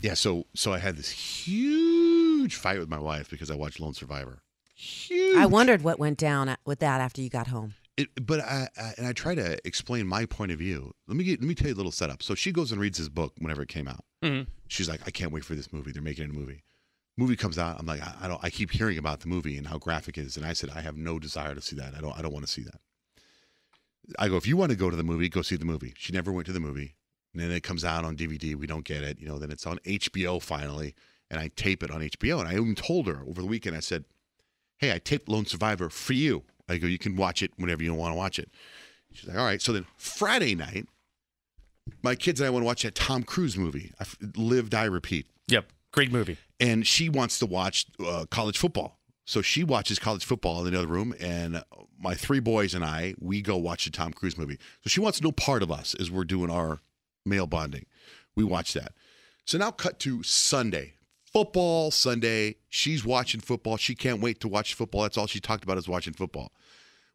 Yeah, so I had this huge fight with my wife because I watched Lone Survivor. Huge. I wondered what went down with that after you got home. But I try to explain my point of view. Let me tell you a little setup. So she goes and reads his book whenever it came out. Mm-hmm. She's like, I can't wait for this movie. They're making it a movie. Movie comes out. I'm like, I keep hearing about the movie and how graphic it is. And I said, I have no desire to see that. I don't want to see that. I go, if you want to go to the movie, go see the movie. She never went to the movie. And then it comes out on DVD. We don't get it. Then it's on HBO finally. And I tape it on HBO. And I even told her over the weekend, I said, hey, I taped Lone Survivor for you. I go, you can watch it whenever you want to watch it. She's like, all right. So then Friday night, my kids and I want to watch that Tom Cruise movie, Live, Die, Repeat. Yep. Great movie. And she wants to watch college football. So she watches college football in the other room, and my 3 boys and I, we go watch the Tom Cruise movie. So she wants no part of us as we're doing our male bonding. We watch that. So now cut to Sunday. Football Sunday. She's watching football. She can't wait to watch football. That's all she talked about is watching football.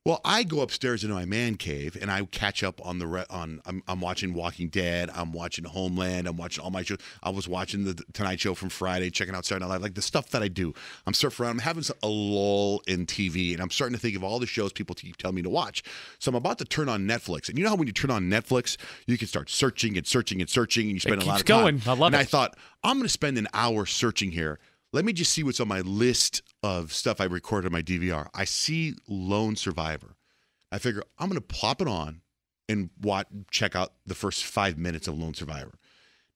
Well, I go upstairs into my man cave and I catch up on I'm watching Walking Dead. I'm watching Homeland. I'm watching all my shows. I was watching the Tonight Show from Friday, checking out Saturday Night Live, like the stuff that I do. I'm surfing around. I'm having a lull in TV, and I'm starting to think of all the shows people keep telling me to watch. So I'm about to turn on Netflix, and you know how when you turn on Netflix, you can start searching and searching and searching, and you spend a lot of time. Going. I love it. And I thought I'm going to spend an hour searching here. Let me just see what's on my list of stuff I recorded on my DVR. I see Lone Survivor. I figure I'm going to plop it on and check out the first 5 minutes of Lone Survivor.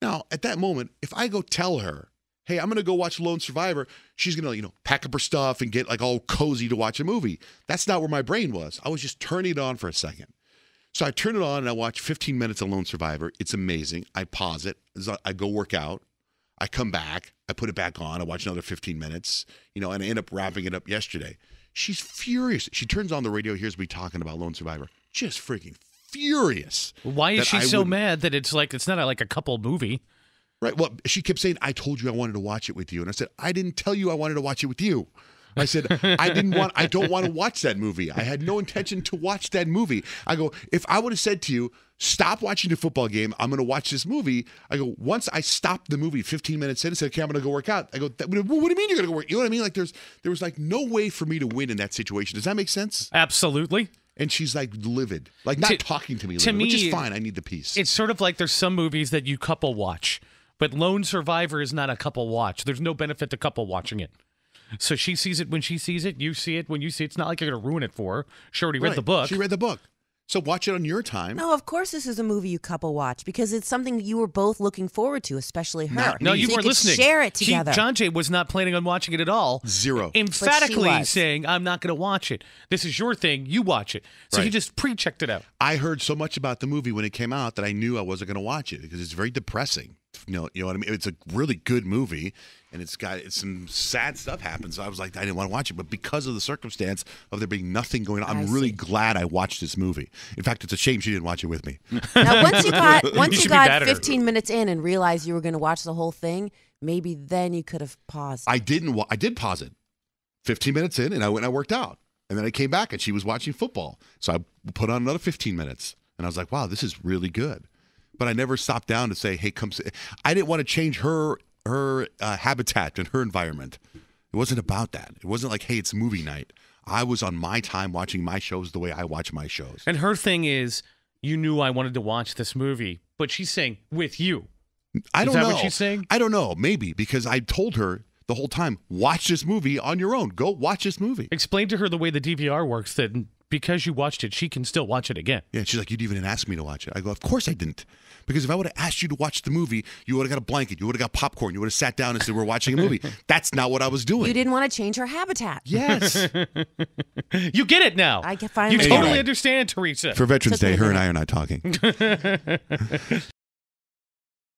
Now, at that moment, if I go tell her, hey, I'm going to go watch Lone Survivor, she's going to, pack up her stuff and get like all cozy to watch a movie. That's not where my brain was. I was just turning it on for a second. So I turn it on and I watch 15 minutes of Lone Survivor. It's amazing. I pause it. I go work out. I come back, I put it back on, I watch another 15 minutes, and I end up wrapping it up yesterday. She's furious. She turns on the radio, hears me talking about Lone Survivor. Just freaking furious. Why is she so mad that it's not like a couple movie? Right. Well, she kept saying, I told you I wanted to watch it with you. And I said, I didn't tell you I wanted to watch it with you. I said, I don't want to watch that movie. I had no intention to watch that movie. I go, if I would have said to you, stop watching the football game, I'm going to watch this movie. I go, once I stopped the movie 15 minutes in and said, okay, I'm going to go work out. I go, what do you mean you're going to go work? You know what I mean? Like there was like no way for me to win in that situation. Does that make sense? Absolutely. And she's like livid, like not talking to me, which is fine. I need the peace. It's sort of like there's some movies that you couple watch, but Lone Survivor is not a couple watch. There's no benefit to couple watching it. So she sees it when she sees it. You see it when you see it. It's not like you're going to ruin it for her. She already read the book. She read the book. So watch it on your time. No, of course this is a movie you couple watch because it's something you were both looking forward to, especially her. No, you weren't listening. Share it together. Johnjay was not planning on watching it at all. Zero. Emphatically saying, I'm not going to watch it. This is your thing. You watch it. So he just pre-checked it out. I heard so much about the movie when it came out that I knew I wasn't going to watch it because it's very depressing. You know what I mean? It's a really good movie, and it's some sad stuff happens. So I was like, I didn't want to watch it. But because of the circumstance of there being nothing going on, I'm really glad I watched this movie. In fact, it's a shame she didn't watch it with me. Now, once you got 15 minutes in and realized you were going to watch the whole thing, maybe then you could have paused. I did pause it. 15 minutes in, and I went and I worked out. And then I came back, and she was watching football. So I put on another 15 minutes. And I was like, wow, this is really good. But I never stopped down to say, hey, come see. I didn't want to change her habitat and her environment. It wasn't about that. It wasn't like, hey, it's movie night. I was on my time watching my shows the way I watch my shows. And her thing is, you knew I wanted to watch this movie, but she's saying, with you. I don't know. Is that what she's saying? I don't know. Maybe because I told her the whole time, watch this movie on your own. Go watch this movie. Explain to her the way the DVR works, that because you watched it, she can still watch it again. Yeah, she's like, you didn't even ask me to watch it. I go, of course I didn't. Because if I would have asked you to watch the movie, you would have got a blanket, you would have got popcorn, you would have sat down and said, we're watching a movie. That's not what I was doing. You didn't want to change her habitat. Yes. You get it now. I can finally. You totally understand, Teresa. For Veterans Day, her and I are not talking.